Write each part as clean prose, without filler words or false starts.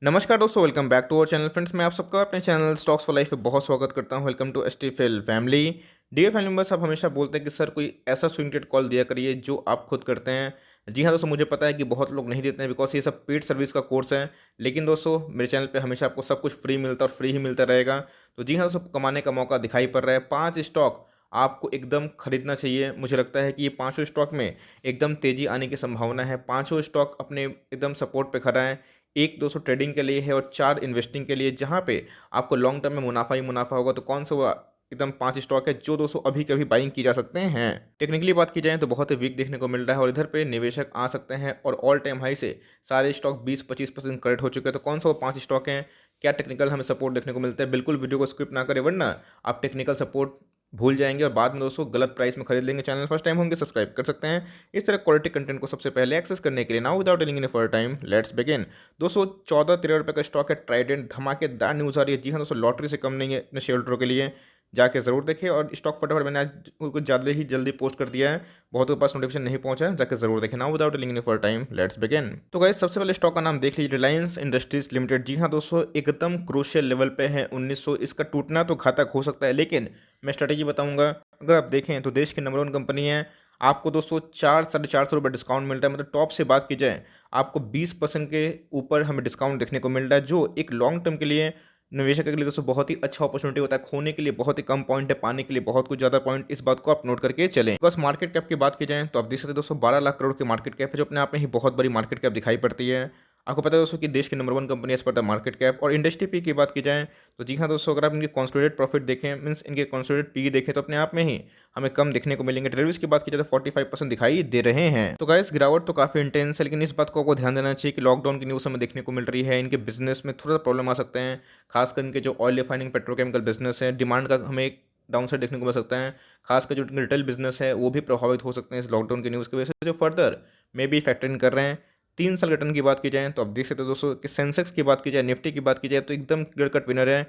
नमस्कार दोस्तों, welcome back to our channel. Friends, मैं आप सबका अपने चैनल स्टॉक्स फॉर लाइफ पे बहुत स्वागत करता हूं। वेलकम टू एसटीफिल फैमिली। डियर फैमिली मेंबर्स, आप हमेशा बोलते हैं कि सर कोई ऐसा स्विंग ट्रेड कॉल दिया करिए जो आप खुद करते हैं। जी हाँ दोस्तों, मुझे पता है कि बहुत लोग नहीं देते हैं बिकॉज ये सब पेड सर्विस का कोर्स है। लेकिन दोस्तों, मेरे चैनल पे हमेशा आपको सब कुछ फ्री मिलता है और फ्री ही मिलता रहेगा। तो जी हाँ दोस्तों, कमाने का मौका दिखाई पड़ रहा है। 5 स्टॉक आपको एकदम खरीदना चाहिए। मुझे लगता है कि ये पाँचों स्टॉक में एकदम तेज़ी आने की संभावना है। पाँचों स्टॉक अपने एकदम सपोर्ट पे खड़ा है। एक दोस्तों ट्रेडिंग के लिए है और 4 इन्वेस्टिंग के लिए, जहाँ पे आपको लॉन्ग टर्म में मुनाफा ही मुनाफा होगा। तो कौन सा वो एकदम 5 स्टॉक है जो दोस्तों अभी कभी बाइंग की जा सकते हैं। टेक्निकली बात की जाए तो बहुत ही वीक देखने को मिल रहा है और इधर पे निवेशक आ सकते हैं और ऑल टाइम हाई से सारे स्टॉक 20-25% करेक्ट हो चुके हैं। तो कौन सा वो 5 स्टॉक हैं, क्या टेक्निकल हमें सपोर्ट देखने को मिलता है, बिल्कुल वीडियो को स्किप ना करें, वरना आप टेक्निकल सपोर्ट भूल जाएंगे और बाद में दोस्तों गलत प्राइस में खरीद लेंगे। चैनल फर्स्ट टाइम होंगे, सब्सक्राइब कर सकते हैं इस तरह क्वालिटी कंटेंट को सबसे पहले एक्सेस करने के लिए। Now without telling in for time, let's begin. दोस्तों 14-13 रुपये का स्टॉक है ट्राइडेंट। धमाकेदार न्यूज़ आ रही है। जी हाँ दोस्तों, लॉटरी से कम नहीं है अपने शेयर होल्डरों के लिए। जाके ज़रूर देखें और स्टॉक फटाफट मैंने आज कुछ ज़्यादा ही जल्दी पोस्ट कर दिया है, बहुतों के पास नोटिफिकेशन नहीं पहुंचा है, जाके ज़रूर देखें। Now without link for time, let's begin. तो गाइस, सबसे पहले स्टॉक का नाम देख लीजिए, रिलायंस इंडस्ट्रीज लिमिटेड। जी हाँ दोस्तों, एकदम क्रूशियल लेवल पे है 1900। इसका टूटना तो घातक हो सकता है, लेकिन मैं स्ट्रेटेजी बताऊंगा। अगर आप देखें तो देश की नंबर 1 कंपनी है। आपको दोस्तों 400-450 रुपये डिस्काउंट मिल रहा है। मतलब टॉप से बात की जाए, आपको 20% के ऊपर हमें डिस्काउंट देखने को मिल रहा है, जो एक लॉन्ग टर्म के लिए निवेशक के लिए दोस्तों बहुत ही अच्छा अपॉर्चुनिटी होता है। खोने के लिए बहुत ही कम पॉइंट है, पाने के लिए बहुत कुछ ज़्यादा पॉइंट। इस बात को आप नोट करके चलें। बस मार्केट कैप की बात की जाए तो आप देख सकते हैं दोस्तों 12 लाख करोड़ की मार्केट कैप है, जो अपने आप में ही बहुत बड़ी मार्केट कैप दिखाई पड़ती है। आपको पता है दोस्तों कि देश की number 1 company as per the market cap. और इंडस्ट्री पी की बात की जाए तो जी हाँ दोस्तों, अगर आप इनके कॉन्सोलिडेटेड प्रॉफिट देखें, मीन्स इनके कॉन्सोलिडेटेड पी देखें, तो अपने आप में ही हमें कम देखने को मिलेंगे। डिलीवरीज की बात की जाए तो 45% दिखाई दे रहे हैं। तो गाइस, गिरावट तो काफी इंटेंस है, लेकिन इस बात को आपको ध्यान देना चाहिए कि लॉकडाउन की न्यूज़ हमें देखने को मिल रही है। इनके बिजनेस में थोड़ा प्रॉब्लम आ सकते हैं, खासकर इनके जो ऑयल रिफाइनिंग पेट्रोकेमिकल बिजनेस है, डिमांड का हमें एक डाउन साइड देखने को मिल सकता है। खासकर जो रिटेल बिजनेस है वो भी प्रभावित हो सकते हैं इस लॉकडाउन की न्यूज़ की वजह से, जो further may be factor in कर रहे हैं। 3 साल रिटर्न की बात की जाए तो आप देख सकते हो दोस्तों कि सेंसेक्स की बात की जाए, निफ्टी की बात की जाए, तो एकदम क्लियर कट विनर है।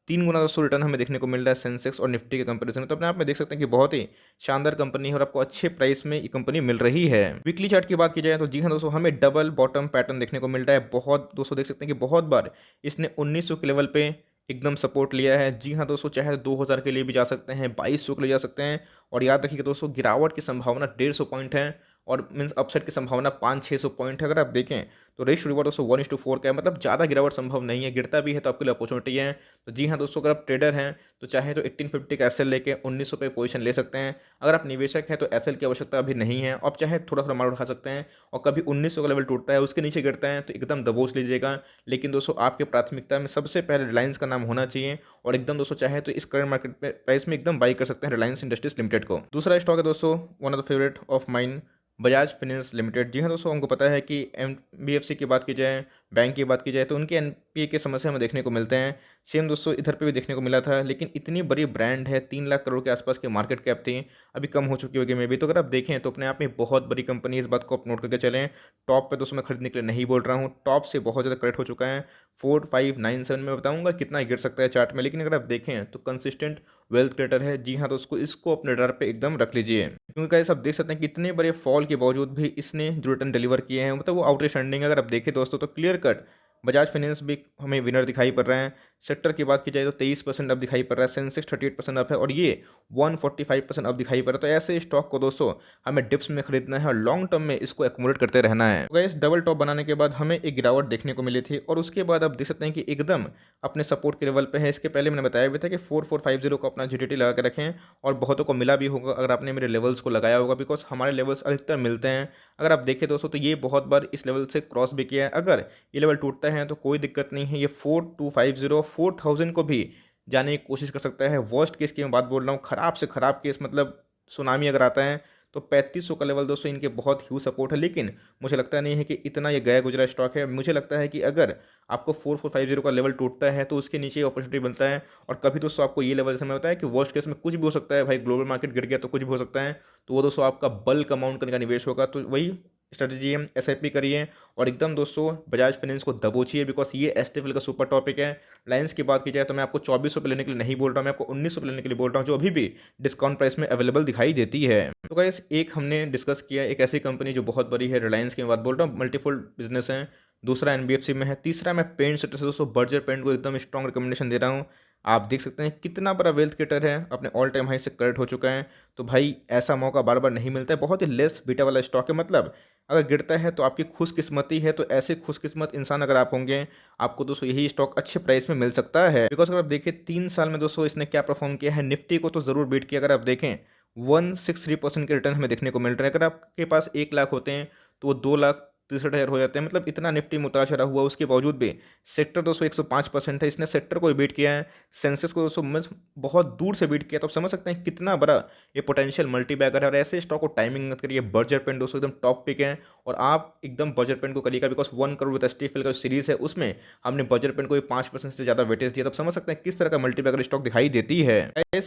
3 गुना दोस्तों रिटर्न हमें देखने को मिल रहा है सेंसेक्स और निफ्टी के कंपैरिजन में। तो अपने आप में देख सकते हैं कि बहुत ही शानदार कंपनी है और आपको अच्छे प्राइस में ये कंपनी मिल रही है। वीकली चार्ट की बात की जाए तो जी हाँ दोस्तों, हमें डबल बॉटम पैटर्न देखने को मिल रहा है। बहुत दोस्तों देख सकते हैं कि बहुत बार इसने 1900 के लेवल पे एकदम सपोर्ट लिया है। जी हाँ दोस्तों, चाहे 2000 के लिए भी जा सकते हैं, 2200 के लिए जा सकते हैं। और याद रखिएगा दोस्तों, गिरावट की संभावना 150 पॉइंट है और मीन्स अपसाइड की संभावना 500-600 पॉइंट है। अगर आप देखें तो रेशियो रिवॉर्ड दोस्तों 1:4 का है, मतलब ज़्यादा गिरावट संभव नहीं है। गिरता भी है तो आपके लिए अपॉर्चुनिटी है। तो जी हाँ दोस्तों, अगर आप ट्रेडर हैं तो चाहे तो 1850 का एसएल लेके 1900 पे पोजीशन ले सकते हैं। अगर आप निवेशक हैं तो एसएल की आवश्यकता अभी नहीं है, आप चाहे थोड़ा थोड़ा माल उठा सकते हैं। और कभी 1900 का लेवल टूटता है, उसके नीचे गिरता है तो एकदम दबोच लीजिएगा। लेकिन दोस्तों, आपके प्राथमिकता में सबसे पहले रिलायंस का नाम होना चाहिए। और एकदम दोस्तों चाहे तो इस करंट मार्केट प्राइस में एकदम बाई कर सकते हैं रिलायंस इंडस्ट्रीज लिमिटेड को। दूसरा स्टॉक है दोस्तों, one of the favourite of mine, Bajaj Finance Limited. जी हाँ दोस्तों, हमको पता है कि एनबीएफसी की बात की जाए, बैंक की बात की जाए, तो उनके एनपीए के समस्या हमें देखने को मिलते हैं। सेम दोस्तों इधर पे भी देखने को मिला था, लेकिन इतनी बड़ी ब्रांड है, 3 लाख करोड़ के आसपास की मार्केट कैप थी, अभी कम हो चुकी होगी मे भी। तो अगर आप देखें तो अपने आप में बहुत बड़ी कंपनी, इस बात को आप नोट करके चलें। टॉप पे दोस्तों मैं खरीदने के लिए नहीं बोल रहा हूँ, टॉप से बहुत ज़्यादा करेक्ट हो चुका है। 4597 में बताऊंगा कितना गिर सकता है चार्ट में, लेकिन अगर आप देखें तो कंसिस्टेंट वेल्थ क्रिएटर है। जी हाँ दोस्तों, इसको अपने डर पे एकदम रख लीजिए, क्योंकि गाइस आप देख सकते हैं कितने बड़े फॉल के बावजूद भी इसने जो रिटर्न डिलीवर किए हैं, मतलब वो आउटस्टैंडिंग है। अगर आप देखें दोस्तों तो क्लियर कट बजाज फाइनेंस भी हमें विनर दिखाई पड़ रहे हैं। सेक्टर की बात की जाए तो 23% अब दिखाई पड़ रहा है, सेंसेक्स 38% अप है और ये 145% अब दिखाई पड़ रहा है। तो ऐसे स्टॉक को दोस्तों हमें डिप्स में खरीदना है और लॉन्ग टर्म में इसको एक्यूमुलेट करते रहना है। तो गाइस, डबल टॉप बनाने के बाद हमें एक गिरावट देखने को मिली थी और उसके बाद आप देख सकते हैं कि एकदम अपने सपोर्ट के लेवल पे है। इसके पहले मैंने बताया भी था कि 4450 को अपना जीटीटी लगा के रखें, और बहुतों को मिला भी होगा अगर आपने मेरे लेवल्स को लगाया होगा, बिकॉज हमारे लेवल्स अधिकतर मिलते हैं। अगर आप देखें दोस्तों तो ये बहुत बार इस लेवल से क्रॉस भी किया है। अगर ये लेवल टूटता है तो कोई दिक्कत नहीं है, ये 4250 4000 को भी जाने की कोशिश कर सकता है। वर्स्ट केस की मैं बात बोल रहा हूँ, ख़राब से ख़राब केस मतलब सुनामी अगर आता है तो 3500 का लेवल दोस्तों इनके बहुत ह्यूज सपोर्ट है। लेकिन मुझे लगता नहीं है कि इतना ये गया गुजरा स्टॉक है। मुझे लगता है कि अगर आपको 4450 का लेवल टूटता है तो उसके नीचे अपॉर्चुनिटी बनता है। और कभी दोस्तों आपको ये लेवल जैसे मैं बताया कि वर्स्ट केस में कुछ भी हो सकता है, भाई ग्लोबल मार्केट गिर गया तो कुछ भी हो सकता है। तो वो दोस्तों आपका बल्क अमाउंट करने का निवेश होगा, तो वही स्ट्रेटेजी है, एसआईपी करिए और एकदम दोस्तों बजाज फाइनेंस को दबोचिए, बिकॉज ये एसटीएफएल का सुपर टॉपिक है। लाइन्स की बात की जाए तो मैं आपको 2400 पे लेने के लिए नहीं बोल रहा हूँ, मैं आपको 1900 पे लेने के लिए बोल रहा हूँ, जो अभी भी डिस्काउंट प्राइस में अवेलेबल दिखाई देती है। तो गाइस, एक हमने डिस्कस किया एक ऐसी कंपनी जो बहुत बड़ी है, रिलायंस की बात बोल रहा हूँ, मल्टीफोल्ड बिजनेस है, दूसरा एनबीएफसी में है, तीसरा मैं पेंट सेक्टर से दोस्तों बर्जर पेंट को एकदम स्ट्रॉन्ग रिकमेंडेशन दे रहा हूँ। आप देख सकते हैं कितना बड़ा वेल्थ क्रिएटर है, अपने ऑल टाइम हाई से करेक्ट हो चुका है। तो भाई ऐसा मौका बार बार नहीं मिलता है, बहुत ही लेस बीटा वाला स्टॉक है। मतलब अगर गिरता है तो आपकी खुशकिस्मती है, तो ऐसे खुशकिस्मत इंसान अगर आप होंगे, आपको दोस्तों यही स्टॉक अच्छे प्राइस में मिल सकता है। बिकॉज अगर आप देखें 3 साल में दोस्तों इसने क्या परफॉर्म किया है, निफ्टी को तो ज़रूर बीट किया। अगर आप देखें 163% के रिटर्न हमें देखने को मिल रहा है। अगर आपके पास 1 लाख होते हैं तो वो 2,63,000 हो जाते हैं। मतलब इतना निफ्टी में उतार चढ़ाव हुआ, उसके बावजूद भी सेक्टर 105% है, इसने सेक्टर को भी बीट किया है। सेंसेक्स को मीन्स बहुत दूर से बीट किया। तो आप समझ सकते हैं कितना बड़ा ये पोटेंशियल मल्टी बैगर है। और ऐसे स्टॉक को टाइमिंग मत करिए। बर्जर पेंट दोस्तों एकदम टॉप पिक है, और आप एकदम बर्जर पेंट को करिएगा। बिकॉज 1 करोड़ विद एसटीएफएल का सीरीज है, उसमें हमने बर्जर पेंट को 5% से ज़्यादा वेटेज दिया। तो आप समझ सकते हैं किस तरह का मल्टी बैगर स्टॉक दिखाई देती है।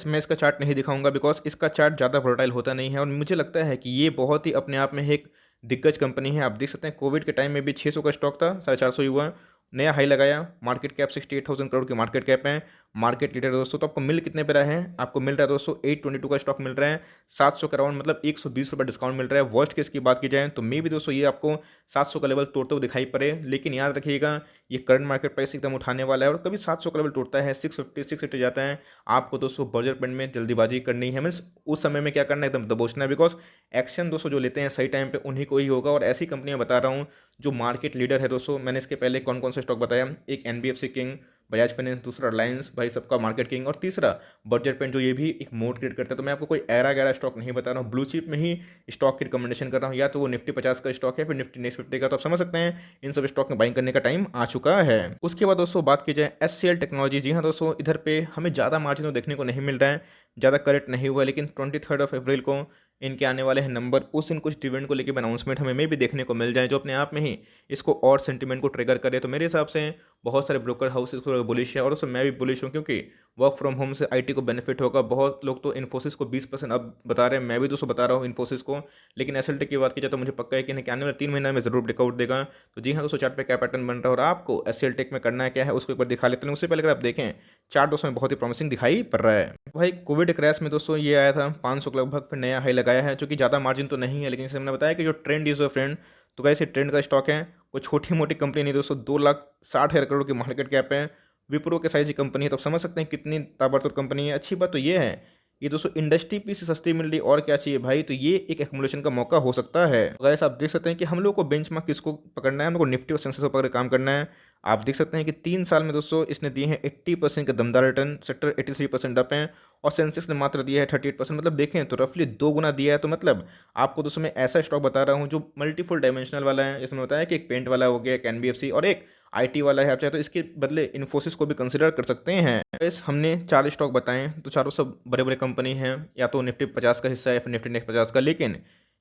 मैं इसका चार्ट नहीं दिखाऊंगा, बिकॉज इसका चार्ट ज़्यादा वोलेटाइल होता नहीं है, और मुझे लगता है कि ये बहुत ही अपने आप में एक दिग्गज कंपनी है। आप देख सकते हैं कोविड के टाइम में भी 600 का स्टॉक था, 450 ही हुआ, नया हाई लगाया। मार्केट कैप 68,000 करोड़ की मार्केट कैप है। मार्केट लीडर दोस्तों। तो आपको मिल कितने पे रहा है, आपको मिल रहा है दोस्तों 822 का स्टॉक मिल रहा है, 700 का राउंड, मतलब 120 रुपये डिस्काउंट मिल रहा है। वर्स्ट केस की बात की जाए तो मे भी दोस्तों ये आपको 700 का लेवल तोड़ते हुए दिखाई पड़े, लेकिन याद रखिएगा ये करंट मार्केट प्राइस एकदम उठाने वाला है, और कभी 700 का लेवल टूटता है 650 680 जाता है, आपको दोस्तों बर्जर पेंट में जल्दीबाजी करनी है। मीन्स उस समय में क्या करना है, एकदम दबोचना है। बिकॉज एक्शन दोस्तों जो लेते हैं सही टाइम पे उन्हीं को ही होगा। और ऐसी कंपनियां बता रहा हूँ जो मार्केट लीडर है दोस्तों। मैंने इसके पहले कौन कौन से स्टॉक बताया, एक एनबीएफसी किंग, बजाज फाइनेंस, दूसरा रिलायंस भाई सबका मार्केट किंग, और तीसरा बर्जर पेंट जो ये भी एक मोड क्रिएट करता है। तो मैं आपको कोई ऐरा गैरा स्टॉक नहीं बता रहा हूँ, ब्लू चिप में ही स्टॉक की रिकमेंडेशन कर रहा हूँ, या तो वो निफ्टी 50 का स्टॉक है, फिर निफ्टी नेक्स्ट 50 का। तो आप समझ सकते हैं इन सब स्टॉक में बाइंग करने का टाइम आ चुका है। उसके बाद दोस्तों बात की जाए एचसीएल टेक्नोलॉजी। जी हाँ दोस्तों, इधर पे हमें ज़्यादा मार्जिन तो देखने को नहीं मिल रहा है, ज़्यादा करेक्ट नहीं हुआ है, लेकिन 23 अप्रैल को इनके आने वाले हैं नंबर। उस दिन कुछ डिविडेंड को लेकर अनाउंसमेंट हमें में भी देखने को मिल जाए, जो अपने आप में ही इसको और सेंटीमेंट को ट्रिगर करे। तो मेरे हिसाब से बहुत सारे ब्रोकर हाउस इसको बुलिश है, और उसमें मैं भी बुलिश हूँ, क्योंकि वर्क फ्रॉम होम से आईटी को बेनिफिट होगा। बहुत लोग तो इन्फोसिस को 20% अब बता रहे हैं, मैं भी दोस्तों बता रहा हूँ इन्फोसिस को। लेकिन एसएलटेक की बात की जाए तो मुझे पक्का है कि इन्हें आने वाले 3 महीने में जरूर ब्रेकआउट देगा। तो जी हाँ दोस्तों, चार्ट पे क्या पैटर्न बन रहा है और आपको एसएलटेक में करना है क्या है, उसको एक बार दिखा लेते हैं। उससे पहले अगर आप देखें चार्ट दोस्तों में बहुत ही प्रॉमिसिंग दिखाई पड़ रहा है। भाई कोविड क्रैश में दोस्तों ये आया था 500 के लगभग, फिर नया हाई लगाया है, जो कि ज़्यादा मार्जिन तो नहीं है, लेकिन जैसे हमने बताया कि जो ट्रेंड इज अ फ्रेंड। तो कैसे ट्रेंड का स्टॉक है, कोई छोटी मोटी कंपनी नहीं दोस्तों, 2,60,000 करोड़ की मार्केट कैप है, विप्रो के साइज की कंपनी है। तो आप समझ सकते हैं कितनी ताबड़तोड़ कंपनी है। अच्छी बात तो ये है, ये दोस्तों इंडस्ट्री पी से सस्ती मिल रही, और क्या चाहिए भाई। तो ये एक एक्मुलेशन का मौका हो सकता है। गैस आप देख सकते हैं कि हम लोग को बेंचमार्क किसको पकड़ना है, हम लोग को निफ्टी और सेंसेक्स को पकड़ काम करना है। आप देख सकते हैं कि 3 साल में दोस्तों इसने दिए हैं 80% का दमदार रिटर्न, सेक्टर 83% अप है, और सेंसेक्स ने मात्र दिया है 38%। मतलब देखें तो रफली 2 गुना दिया है। तो मतलब आपको दोस्तों मैं ऐसा स्टॉक बता रहा हूँ जो मल्टीफुल डायमेंशनल वाला है। इसमें बताया कि एक पेंट वाला हो गया, एक एनबीएफसी और एक आईटी वाला है। आप चाहे तो इसके बदले इन्फोसिस को भी कंसिडर कर सकते हैं। बस हमने 4 स्टॉक बताएं, तो चारों सब बड़े बड़े कंपनी हैं, या तो निफ्टी 50 का हिस्सा है, फिर निफ्टी नेक्स्ट 50 का। लेकिन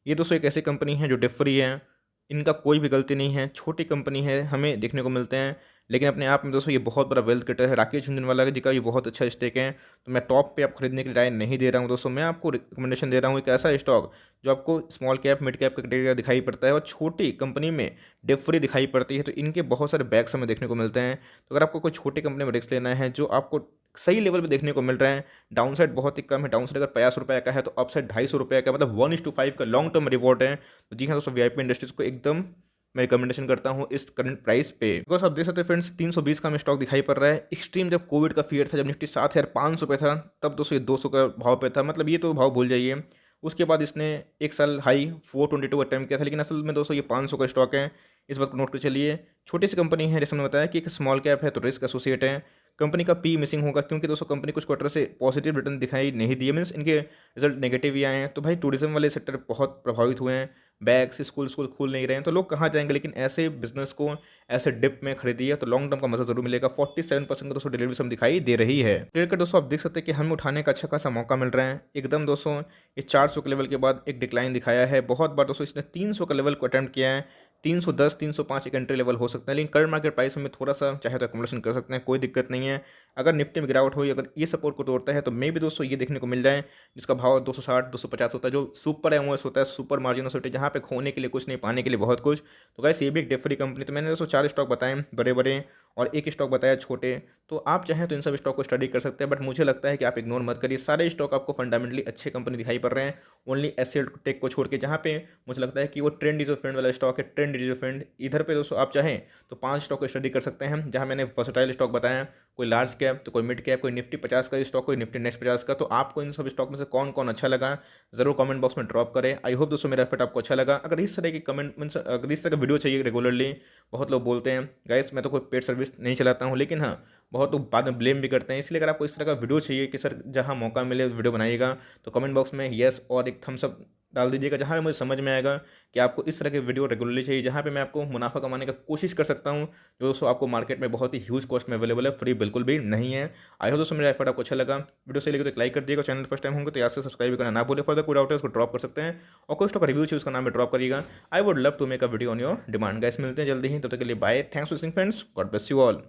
ये दोस्तों एक ऐसी कंपनी है जो डिफ फ्री है, इनका कोई भी गलती नहीं है, छोटी कंपनी है, हमें देखने को मिलते हैं, लेकिन अपने आप में दोस्तों ये बहुत बड़ा वेल्थ क्रिएटर है। राकेश झुनझुनवाला जी का ये बहुत अच्छा स्टेक है। तो मैं टॉप पे आप खरीदने की राय नहीं दे रहा हूँ दोस्तों, मैं आपको रिकमेंडेशन दे रहा हूँ एक ऐसा स्टॉक जो आपको स्मॉल कैप मिड कैप का कैटेगरी का दिखाई पड़ता है, और छोटी कंपनी में डिफ फ्री दिखाई पड़ती है। तो इनके बहुत सारे बैक्स हमें देखने को मिलते हैं। तो अगर आपको कोई छोटी कंपनी में रिस्क लेना है जो आपको सही लेवल पे देखने को मिल रहे हैं, डाउन साइड बहुत ही कम है, डाउन साइड अगर 50 रुपये का है तो अप साइड 250 रुपये का, मतलब 1:5 का लॉन्ग टर्म रिवॉर्ड है। तो जी हाँ दोस्तों, वीआईपी इंडस्ट्रीज को एकदम मैं रिकमेंडेशन करता हूँ इस करंट प्राइस पे। बिकॉज आप देख सकते हैं फ्रेंड्स 320 का हमें स्टॉक दिखाई पड़ रहा है। एक्सट्रीम जब कोविड का फियर था, जब निफ्टी 7,500 पे था, तब दोस्तों ये 200 का भाव पे था। मतलब ये तो भाव भूल जाइए। उसके बाद इसने एक साल हाई 422 अटेम्प्ट किया था, लेकिन असल में दोस्तों ये 500 का स्टॉक है। इस बात को नोट कर चलिए। छोटी सी कंपनी है, जैसे मैंने बताया कि एक स्मॉल कैप है, तो रिस्क एसोसिएट है। कंपनी का पी मिसिंग होगा, क्योंकि दोस्तों कंपनी कुछ क्वार्टर से पॉजिटिव रिटर्न दिखाई नहीं दिए, मीन्स इनके रिजल्ट नेगेटिव ही आए हैं। तो भाई टूरिज्म वाले सेक्टर बहुत प्रभावित हुए हैं, बैग्स स्कूल स्कूल खुल नहीं रहे हैं, तो लोग कहाँ जाएंगे। लेकिन ऐसे बिजनेस को ऐसे डिप में खरीदिए तो लॉन्ग टर्म का मजा जरूर मिलेगा। 47% का दोस्तों डिलीवरी सम दिखाई दे रही है। ट्रेड का दोस्तों आप देख सकते हैं कि हमें उठाने का अच्छा खासा मौका मिल रहा है एकदम दोस्तों। ये 400 के लेवल के बाद एक डिक्लाइन दिखाया है। बहुत बार दोस्तों इसने 300 का लेवल को अटेम्प्ट किया है। 310 305 एक एंट्री लेवल हो सकता है, लेकिन करंट मार्केट प्राइस में थोड़ा सा चाहे तो एक्युमुलेशन कर सकते हैं, कोई दिक्कत नहीं है। अगर निफ्टी में गिरावट हुई, अगर ये सपोर्ट को तोड़ता है, तो मे भी दोस्तों ये देखने को मिल जाए जिसका भाव 260 250 होता है, जो सुपर एमओएस होता है, सुपर मार्जिन होता है, जहाँ पे खोने के लिए कुछ नहीं, पाने के लिए बहुत कुछ। तो गाइस ये भी एक डिफ फ्री कंपनी। तो मैंने दोस्तों 4 स्टॉक बताए बड़े बड़े, और एक स्टॉक बताया छोटे। तो आप चाहें तो इन सब स्टॉक को स्टडी कर सकते हैं, बट मुझे लगता है कि आप इग्नोर मत करिए। सारे स्टॉक आपको फंडामेंटली अच्छे कंपनी दिखाई पड़ रहे हैं, ओनली एसएल टेक को छोड़ के, जहाँ पे मुझे लगता है कि वो ट्रेंड इज योर फ्रेंड वाला स्टॉक है। ट्रेंड इज योर फ्रेंड इधर पे दोस्तों आप चाहें तो 5 स्टॉक को स्टडी कर सकते हैं, जहाँ मैंने वर्सटाइल स्टॉक बताया, कोई लार्ज कैप तो कोई मिड कैप, कोई निफ्टी 50 का स्टॉक, कोई निफ्टी नेक्स्ट 50 का। तो आपको इन सब स्टॉक में से कौन कौन अच्छा लगा ज़रूर कमेंट बॉक्स में ड्रॉप करें। आई होप दोस्तों मेरा एफर्ट आपको अच्छा लगा। अगर इस तरह की कमेंट मीन्स अगर इस तरह का वीडियो चाहिए रेगुलरली, बहुत लोग बोलते हैं गाइस मैं तो कोई पेड सर्विस नहीं चलाता हूँ, लेकिन हाँ बहुत लोग बाद में ब्लेम भी करते हैं। इसलिए अगर आपको इस तरह का वीडियो चाहिए कि सर जहाँ मौका मिले वीडियो बनाइएगा, तो कमेंट बॉक्स में येस और एक थम्स अप डाल दीजिएगा, जहाँ पे मुझे समझ में आएगा कि आपको इस तरह के वीडियो रेगुलरली चाहिए, जहाँ पे मैं आपको मुनाफा कमाने का कोशिश कर सकता हूँ, जो दोस्तों आपको मार्केट में बहुत ही ह्यूज कॉस्ट में अवेलेबल है, फ्री बिल्कुल भी नहीं है। आई होप दोस्तों मेरा एफर्ट आपको अच्छा लगा। वीडियो से लेकर तो एक लाइक कर दिएगा, चैनल फर्स्ट टाइम होंगे तो याद से सब्सक्राइब करना ना भूले। फर्दर कोई डाउट है उसको ड्रॉप कर सकते हैं, और कोई स्टॉक रिव्यू चाहिए उसका नाम भी ड्रॉप करिएगा। I would love to make a video on your demand. Guys मिलते हैं जल्दी ही, तब तक के लिए bye. Thanks for listening friends, God bless you all.